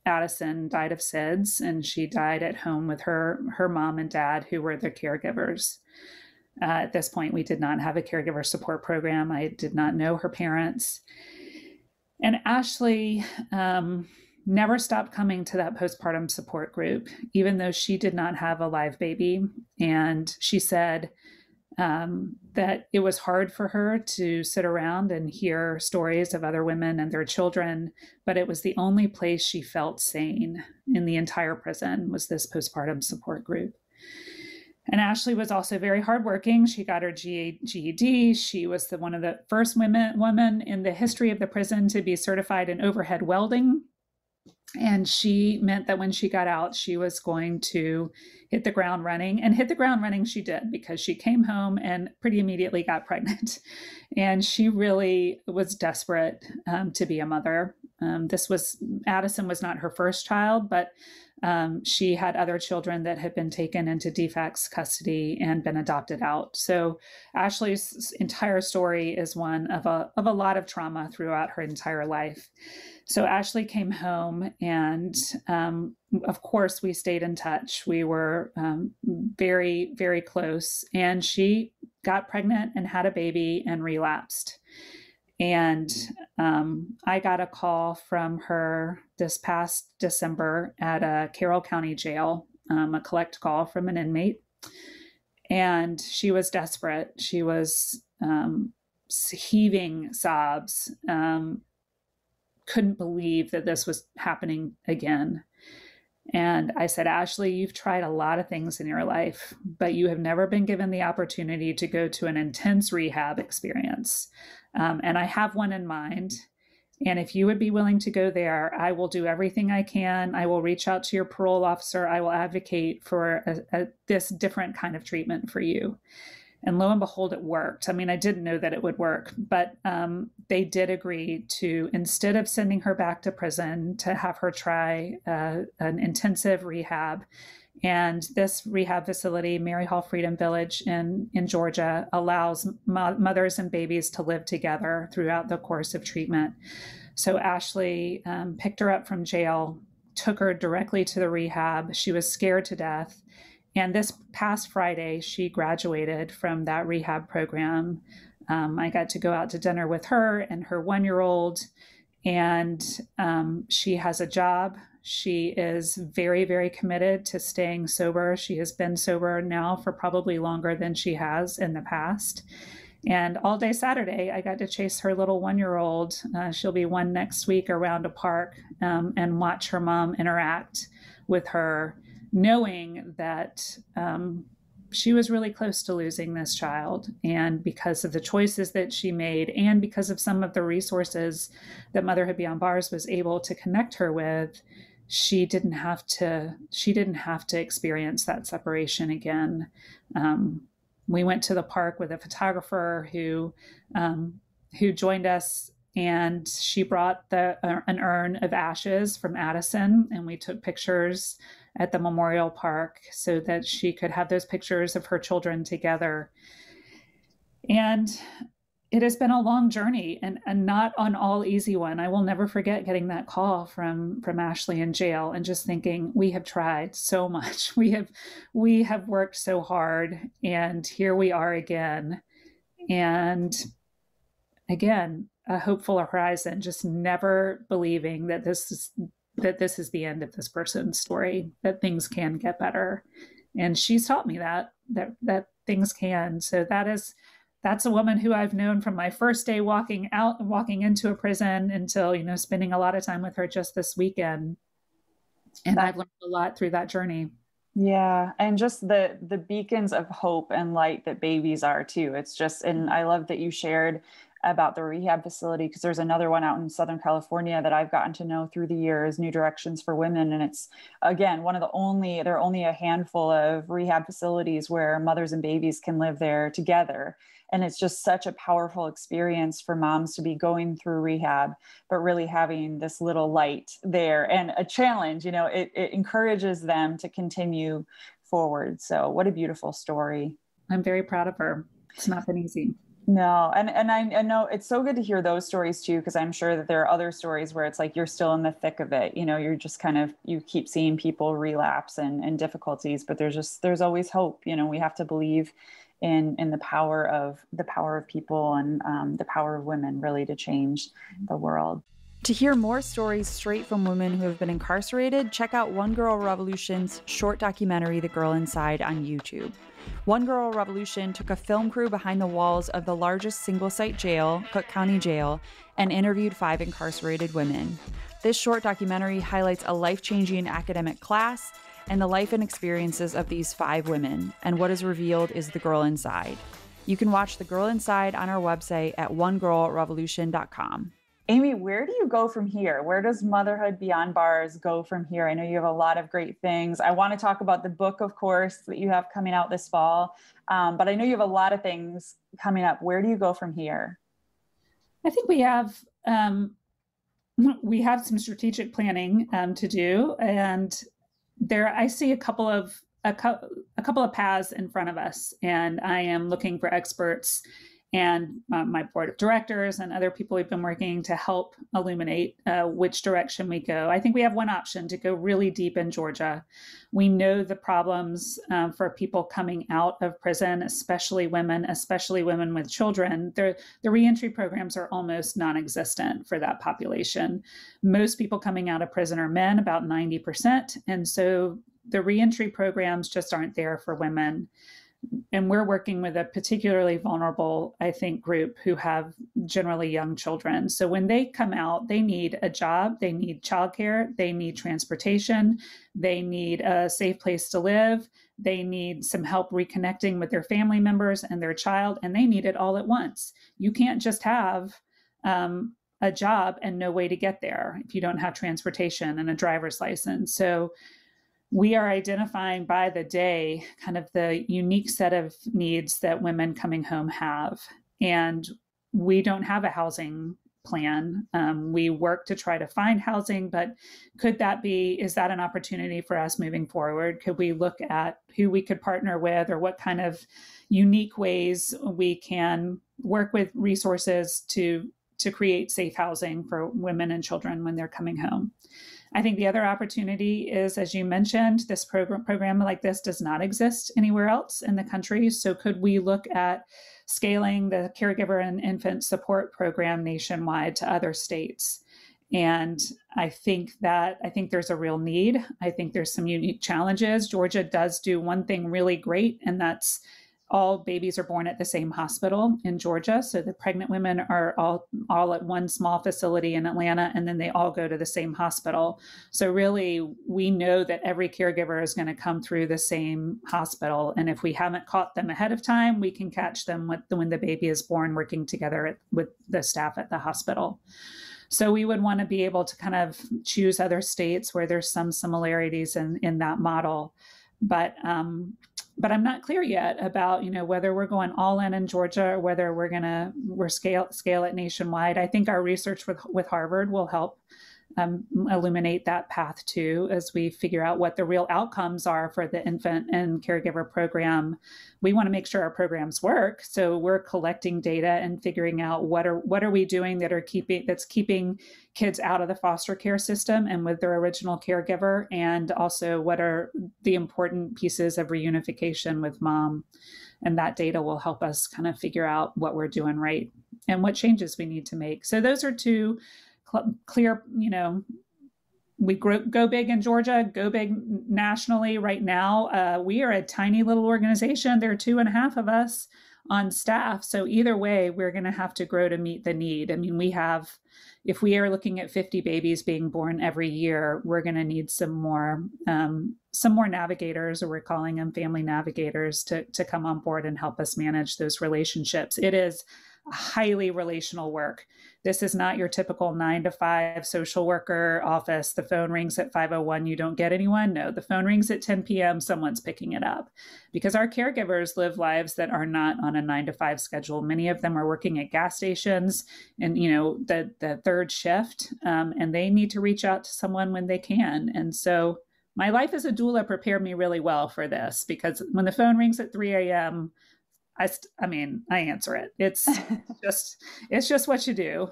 Addison died of SIDS, and she died at home with her mom and dad, who were the caregivers. At this point, we did not have a caregiver support program. I did not know her parents. And Ashley never stopped coming to that postpartum support group, even though she did not have a live baby. And she said that it was hard for her to sit around and hear stories of other women and their children, but it was the only place she felt sane in the entire prison, was this postpartum support group. And Ashley was also very hardworking. She got her GED. She was one of the first women in the history of the prison to be certified in overhead welding. And she meant that when she got out, she was going to hit the ground running. And hit the ground running she did, because she came home and pretty immediately got pregnant. And she really was desperate to be a mother. Addison was not her first child, but she had other children that had been taken into defects custody and been adopted out. So Ashley's entire story is one of a lot of trauma throughout her entire life. So Ashley came home, and of course we stayed in touch. We were very, very close, and she got pregnant and had a baby and relapsed. And I got a call from her this past December at a Carroll County jail, a collect call from an inmate. And she was desperate. She was heaving sobs, couldn't believe that this was happening again. And I said, Ashley, you've tried a lot of things in your life, but you have never been given the opportunity to go to an intense rehab experience. And I have one in mind. And if you would be willing to go there, I will do everything I can. I will reach out to your parole officer. I will advocate for this different kind of treatment for you. And lo and behold, it worked. I mean, I didn't know that it would work, but they did agree to, instead of sending her back to prison, to have her try an intensive rehab. And this rehab facility, Mary Hall Freedom Village in Georgia, allows mothers and babies to live together throughout the course of treatment. So Ashley picked her up from jail, took her directly to the rehab. She was scared to death. And this past Friday, she graduated from that rehab program. I got to go out to dinner with her and her 1-year-old, and she has a job. She is very, very committed to staying sober. She has been sober now for probably longer than she has in the past. And all day Saturday, I got to chase her little 1-year-old. She'll be 1 next week, around a park and watch her mom interact with her, knowing that she was really close to losing this child. And because of the choices that she made, and because of some of the resources that Motherhood Beyond Bars was able to connect her with, she didn't have to experience that separation again. We went to the park with a photographer who joined us, and she brought an urn of ashes from Addison, and we took pictures at the memorial park so that she could have those pictures of her children together. And it has been a long journey, and not an all easy one. I will never forget getting that call from Ashley in jail and just thinking, we have tried so much. We have worked so hard, and here we are again. And again, a hopeful horizon, just never believing that this is the end of this person's story, that things can get better. And she's taught me that things can. So that's a woman who I've known from my first day walking into a prison until, spending a lot of time with her just this weekend. And I've learned a lot through that journey. Yeah. And just the beacons of hope and light that babies are too. It's just, and I love that you shared about the rehab facility, because there's another one out in Southern California that I've gotten to know through the years, New Directions for Women. And it's, again, there are only a handful of rehab facilities where mothers and babies can live there together. And it's just such a powerful experience for moms to be going through rehab, but really having this little light there and a challenge, it encourages them to continue forward. So what a beautiful story. I'm very proud of her. It's not been easy. No. And I know it's so good to hear those stories too, because I'm sure that there are other stories where it's like, you're still in the thick of it. You're just you keep seeing people relapse and difficulties, but there's always hope. We have to believe in the power of people and the power of women really to change the world. To hear more stories straight from women who have been incarcerated, check out One Girl Revolution's short documentary, The Girl Inside, on YouTube. One Girl Revolution took a film crew behind the walls of the largest single-site jail, Cook County Jail, and interviewed 5 incarcerated women. This short documentary highlights a life-changing academic class and the life and experiences of these 5 women, and what is revealed is the girl inside. You can watch The Girl Inside on our website at onegirlrevolution.com. Amy, where do you go from here? Where does Motherhood Beyond Bars go from here? I know you have a lot of great things. I want to talk about the book, of course, that you have coming out this fall. But I know you have a lot of things coming up. Where do you go from here? I think we have some strategic planning to do, and I see a couple of paths in front of us, and I am looking for experts and my board of directors and other people we've been working to help illuminate which direction we go. I think we have one option to go really deep in Georgia. We know the problems for people coming out of prison, especially women with children. The reentry programs are almost non-existent for that population. Most people coming out of prison are men, about 90%. And so the reentry programs just aren't there for women. And we're working with a particularly vulnerable, I think, group who have generally young children. So when they come out, they need a job, they need childcare, they need transportation, they need a safe place to live, they need some help reconnecting with their family members and their child, and they need it all at once. You can't just have a job and no way to get there if you don't have transportation and a driver's license. So we are identifying by the day kind of the unique set of needs that women coming home have. And we don't have a housing plan. We work to try to find housing, but is that an opportunity for us moving forward? Could we look at who we could partner with, or what kind of unique ways we can work with resources to create safe housing for women and children when they're coming home? I think the other opportunity is, as you mentioned, this program like this does not exist anywhere else in the country. So could we look at scaling the caregiver and infant support program nationwide to other states? And I think there's a real need. I think there's some unique challenges. Georgia does do one thing really great, and that's all babies are born at the same hospital in Georgia. So the pregnant women are all at one small facility in Atlanta, and then they all go to the same hospital. So really, we know that every caregiver is going to come through the same hospital. And if we haven't caught them ahead of time, we can catch them when the baby is born, working together with the staff at the hospital. So we would want to be able to kind of choose other states where there's some similarities in that model. But I'm not clear yet about, whether we're going all in Georgia or whether we're scale it nationwide. I think our research with Harvard will help illuminate that path too, as we figure out what the real outcomes are for the infant and caregiver program. We want to make sure our programs work, so we're collecting data and figuring out what are we doing that's keeping kids out of the foster care system and with their original caregiver, and also what are the important pieces of reunification with mom. And that data will help us kind of figure out what we're doing right and what changes we need to make. So those are two clear, we go big in Georgia, go big nationally. Right now, we are a tiny little organization. There are 2.5 of us on staff. So either way, we're going to have to grow to meet the need. I mean, if we are looking at 50 babies being born every year, we're going to need some more navigators, or we're calling them family navigators, to come on board and help us manage those relationships. It is highly relational work. This is not your typical 9 to 5 social worker office. The phone rings at 5:01, you don't get anyone. No, the phone rings at 10 p.m., someone's picking it up, because our caregivers live lives that are not on a 9 to 5 schedule. Many of them are working at gas stations and, the third shift, and they need to reach out to someone when they can. And so my life as a doula prepared me really well for this, because when the phone rings at 3 a.m., I answer it. It's just what you do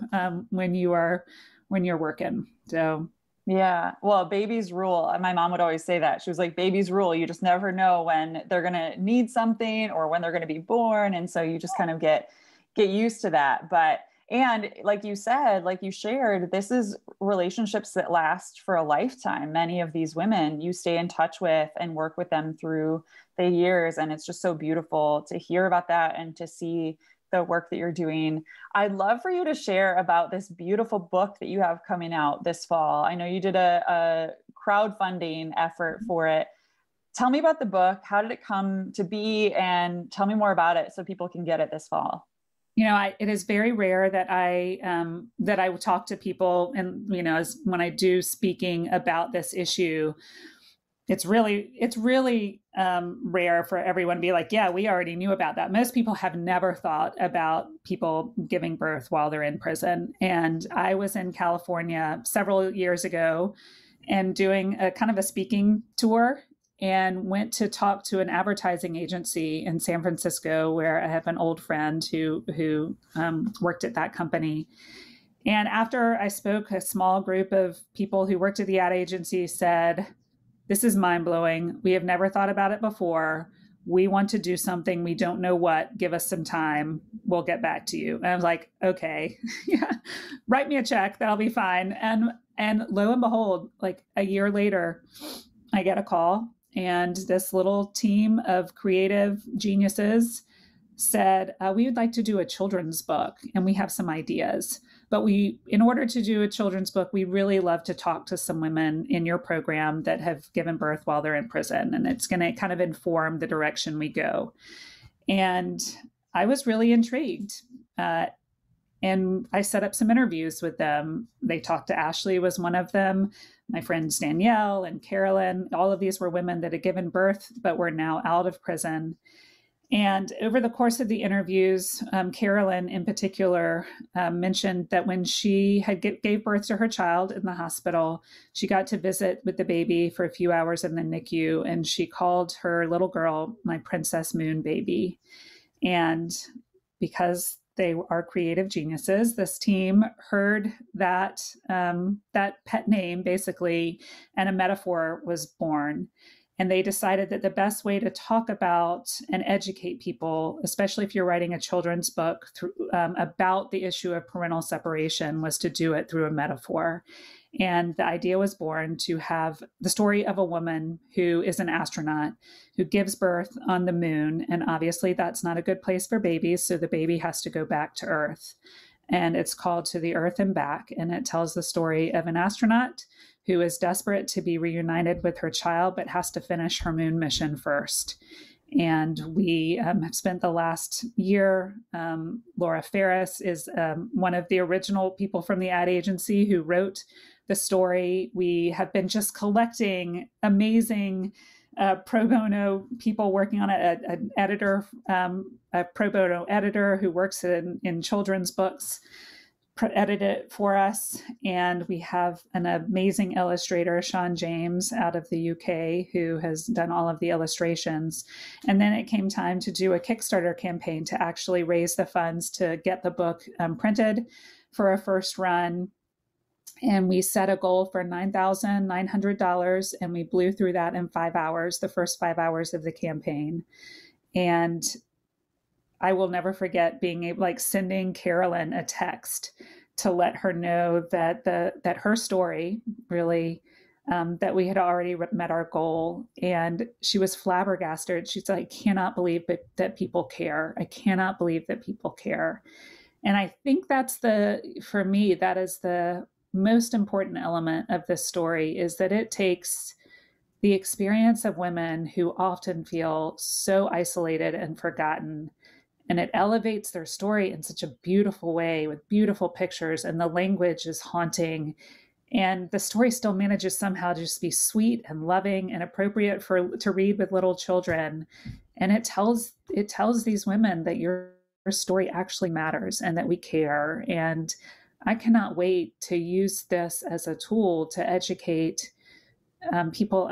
when you're working. So yeah, well, babies rule. My mom would always say that. She was like, babies rule. You just never know when they're going to need something or when they're going to be born, and so you just kind of get used to that. And like you said, like you shared, this is relationships that last for a lifetime. Many of these women you stay in touch with and work with them through the years. And it's just so beautiful to hear about that and to see the work that you're doing. I'd love for you to share about this beautiful book that you have coming out this fall. I know you did a crowdfunding effort for it. Tell me about the book. How did it come to be? And tell me more about it so people can get it this fall. It is very rare that I talk to people, and as when I do speaking about this issue, it's really rare for everyone to be like, yeah, we already knew about that. Most people have never thought about people giving birth while they're in prison. And I was in California several years ago and doing a kind of a speaking tour, and went to talk to an advertising agency in San Francisco, where I have an old friend who worked at that company. And after I spoke, a small group of people who worked at the ad agency said, "This is mind-blowing. We have never thought about it before. We want to do something. We don't know what. Give us some time. We'll get back to you." And I was like, okay, yeah, write me a check. That'll be fine. And lo and behold, like a year later, I get a call. And this little team of creative geniuses said, we would like to do a children's book, and we have some ideas. But in order to do a children's book, we really love to talk to some women in your program that have given birth while they're in prison. And it's going to kind of inform the direction we go. And I was really intrigued. And I set up some interviews with them. They talked to Ashley, was one of them. My friends Danielle and Carolyn, all of these were women that had given birth, but were now out of prison. And over the course of the interviews, Carolyn in particular mentioned that when she had gave birth to her child in the hospital, she got to visit with the baby for a few hours in the NICU, and she called her little girl my Princess Moon baby. And because they are creative geniuses, this team heard that pet name basically, and a metaphor was born. And they decided that the best way to talk about and educate people, especially if you're writing a children's book about the issue of parental separation, was to do it through a metaphor. And the idea was born to have the story of a woman who is an astronaut who gives birth on the moon. And obviously that's not a good place for babies. So the baby has to go back to Earth. And it's called To the Earth and Back. And it tells the story of an astronaut who is desperate to be reunited with her child, but has to finish her moon mission first. And we have spent the last year, Laura Ferris is one of the original people from the ad agency who wrote the story. We have been just collecting amazing pro bono people working on it, an editor, a pro bono editor who works in children's books, edited it for us. And we have an amazing illustrator, Sean James, out of the UK, who has done all of the illustrations. And then it came time to do a Kickstarter campaign to actually raise the funds to get the book printed for a first run. And we set a goal for $9,900, and we blew through that in 5 hours, the first 5 hours of the campaign. And I will never forget being able, like, sending Carolyn a text to let her know that that her story really, that we had already met our goal. And she was flabbergasted. She's like, I cannot believe that people care. I cannot believe that people care. And I think for me, that is the most important element of this story, is that it takes the experience of women who often feel so isolated and forgotten, and it elevates their story in such a beautiful way with beautiful pictures, and the language is haunting. And the story still manages somehow to just be sweet and loving and appropriate to read with little children. And it tells these women that your story actually matters and that we care. And I cannot wait to use this as a tool to educate people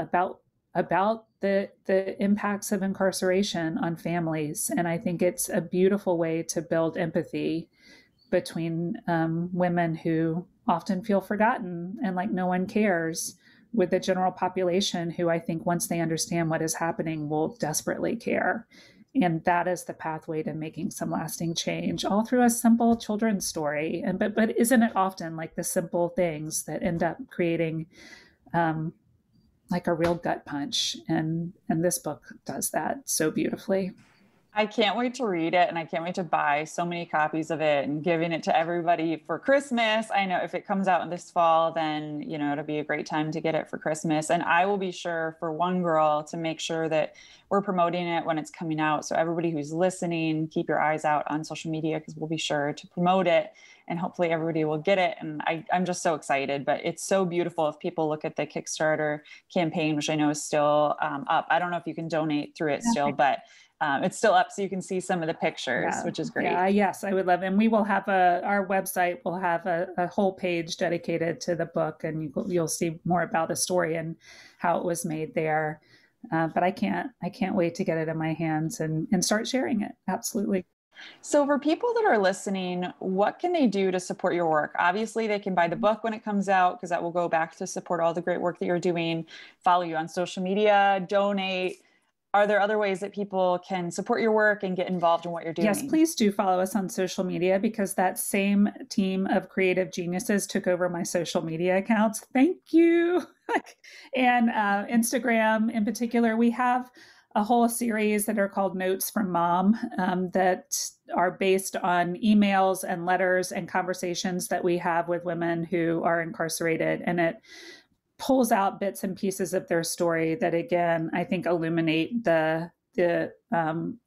about the impacts of incarceration on families. And I think it's a beautiful way to build empathy between women who often feel forgotten and like no one cares, with the general population who I think once they understand what is happening will desperately care. And that is the pathway to making some lasting change, all through a simple children's story. And but isn't it often like the simple things that end up creating like a real gut punch? And this book does that so beautifully. I can't wait to read it, and I can't wait to buy so many copies of it and giving it to everybody for Christmas. I know if it comes out this fall, then, it'll be a great time to get it for Christmas. And I will be sure for One Girl to make sure that we're promoting it when it's coming out. So everybody who's listening, keep your eyes out on social media, because we'll be sure to promote it, and hopefully everybody will get it. And I'm just so excited, but it's so beautiful. If people look at the Kickstarter campaign, which I know is still up, I don't know if you can donate through it still, but it's still up, so you can see some of the pictures, which is great. Yes, I would love it. And we will have our website will have a whole page dedicated to the book, and you'll see more about the story and how it was made there. But I can't wait to get it in my hands and start sharing it. Absolutely. So for people that are listening, what can they do to support your work? Obviously, they can buy the book when it comes out, because that will go back to support all the great work that you're doing, follow you on social media, donate. Are there other ways that people can support your work and get involved in what you're doing? Yes, please do follow us on social media, because that same team of creative geniuses took over my social media accounts. Thank you. And Instagram in particular, we have a whole series that are called Notes from Mom that are based on emails and letters and conversations that we have with women who are incarcerated. And it pulls out bits and pieces of their story that, again, I think illuminate the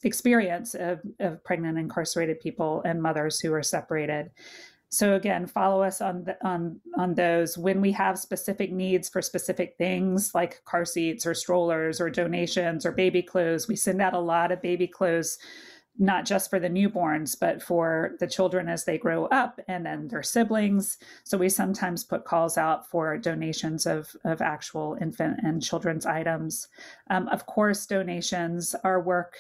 experience of pregnant incarcerated people and mothers who are separated. So again, follow us on those. When we have specific needs for specific things like car seats or strollers or donations or baby clothes, we send out a lot of baby clothes, not just for the newborns, but for the children as they grow up and then their siblings. So we sometimes put calls out for donations of actual infant and children's items. Of course, donations, our work,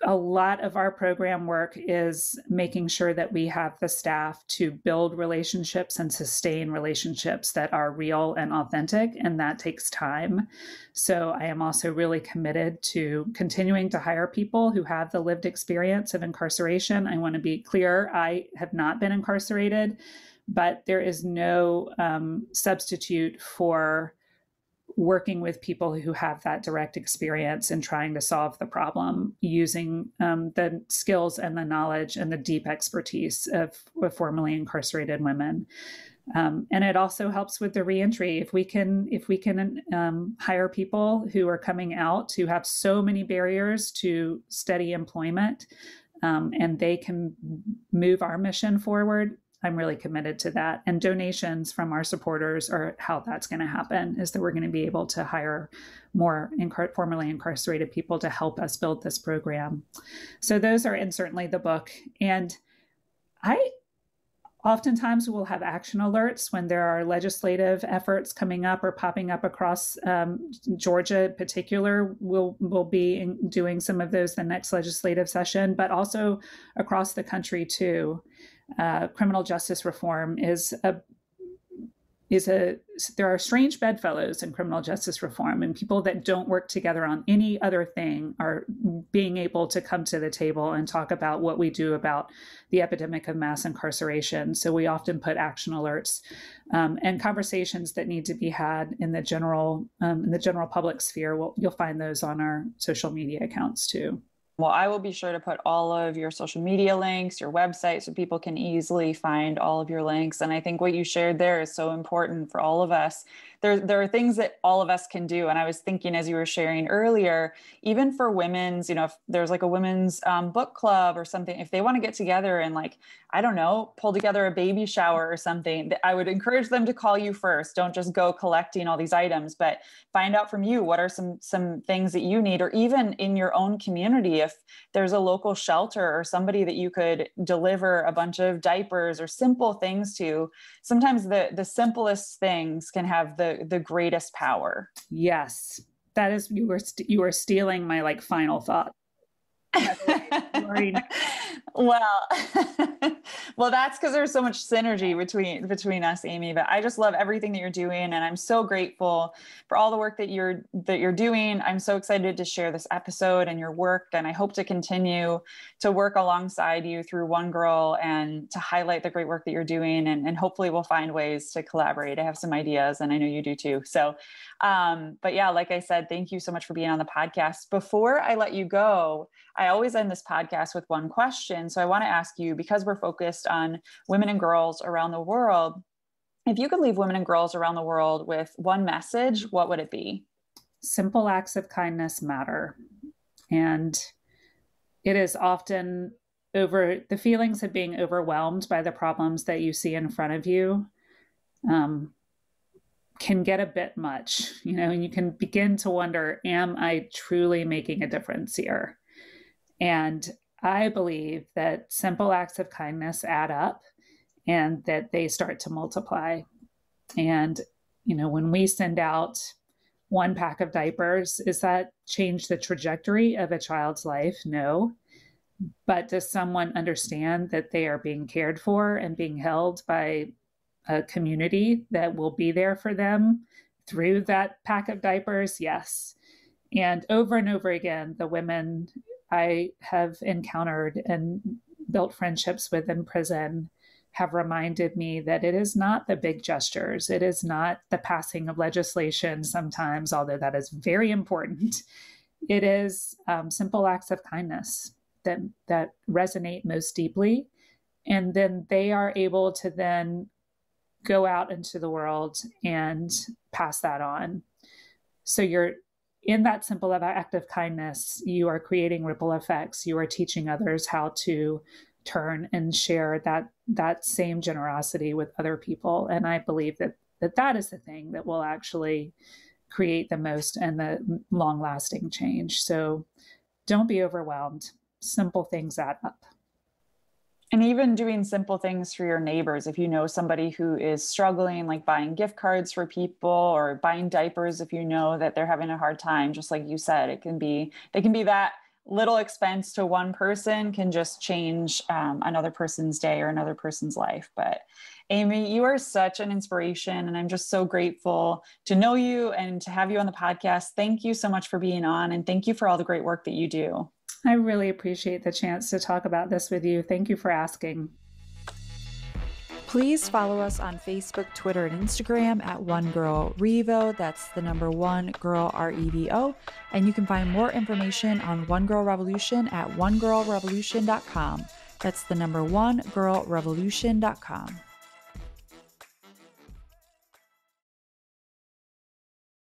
a lot of our program work is making sure that we have the staff to build relationships and sustain relationships that are real and authentic, and that takes time. So I am also really committed to continuing to hire people who have the lived experience of incarceration. I want to be clear, I have not been incarcerated, but there is no substitute for working with people who have that direct experience and trying to solve the problem using the skills and the knowledge and the deep expertise of formerly incarcerated women. And it also helps with the reentry. If we can hire people who are coming out who have so many barriers to steady employment, and they can move our mission forward, I'm really committed to that. And donations from our supporters are how that's going to happen, is that we're going to be able to hire more formerly incarcerated people to help us build this program. So those are in certainly the book. And I oftentimes will have action alerts when there are legislative efforts coming up or popping up across Georgia in particular. We'll be doing some of those the next legislative session, but also across the country too. Criminal justice reform there are strange bedfellows in criminal justice reform, and people that don't work together on any other thing are being able to come to the table and talk about what we do about the epidemic of mass incarceration. So we often put action alerts and conversations that need to be had in the general public sphere. You'll find those on our social media accounts too. Well, I will be sure to put all of your social media links, your website, so people can easily find all of your links. And I think what you shared there is so important for all of us. There are things that all of us can do. And I was thinking, as you were sharing earlier, even for women's, if there's like a women's book club or something, if they want to get together and pull together a baby shower or something, I would encourage them to call you first. Don't just go collecting all these items, but find out from you, what are some things that you need, or even in your own community, if there's a local shelter or somebody that you could deliver a bunch of diapers or simple things to. Sometimes the simplest things can have the greatest power. Yes, that is, you were stealing my final thought. Well, that's because there's so much synergy between us, Amy. But I just love everything that you're doing, and I'm so grateful for all the work that you're doing. I'm so excited to share this episode and your work, and I hope to continue to work alongside you through One Girl and to highlight the great work that you're doing. And hopefully we'll find ways to collaborate. I have some ideas, and I know you do too. So, but yeah, like I said, thank you so much for being on the podcast. Before I let you go, I always end this podcast with one question. So I want to ask you, because we're focused on women and girls around the world, if you could leave women and girls around the world with one message, what would it be? Simple acts of kindness matter. And it is often the feelings of being overwhelmed by the problems that you see in front of you can get a bit much, and you can begin to wonder, am I truly making a difference here? And I believe that simple acts of kindness add up and that they start to multiply. And, when we send out one pack of diapers, does that change the trajectory of a child's life? No. But does someone understand that they are being cared for and being held by a community that will be there for them through that pack of diapers? Yes. And over again, the women I have encountered and built friendships with in prison have reminded me that it is not the big gestures. It is not the passing of legislation sometimes, although that is very important. It is simple acts of kindness that resonate most deeply. And then they are able to then go out into the world and pass that on. So you're in that simple act of kindness, you are creating ripple effects. You are teaching others how to turn and share that same generosity with other people. And I believe that is the thing that will actually create the most and the long-lasting change. So don't be overwhelmed. Simple things add up. And even doing simple things for your neighbors. If you know somebody who is struggling, like buying gift cards for people or buying diapers, if you know that they're having a hard time, just like you said, they can be that little expense to one person can just change another person's day or another person's life. But Amy, you are such an inspiration, and I'm just so grateful to know you and to have you on the podcast. Thank you so much for being on, and thank you for all the great work that you do. I really appreciate the chance to talk about this with you. Thank you for asking. Please follow us on Facebook, Twitter, and Instagram at One Girl Revo. That's the number One Girl REVO. And you can find more information on One Girl Revolution at onegirlrevolution.com. That's the number onegirlrevolution.com.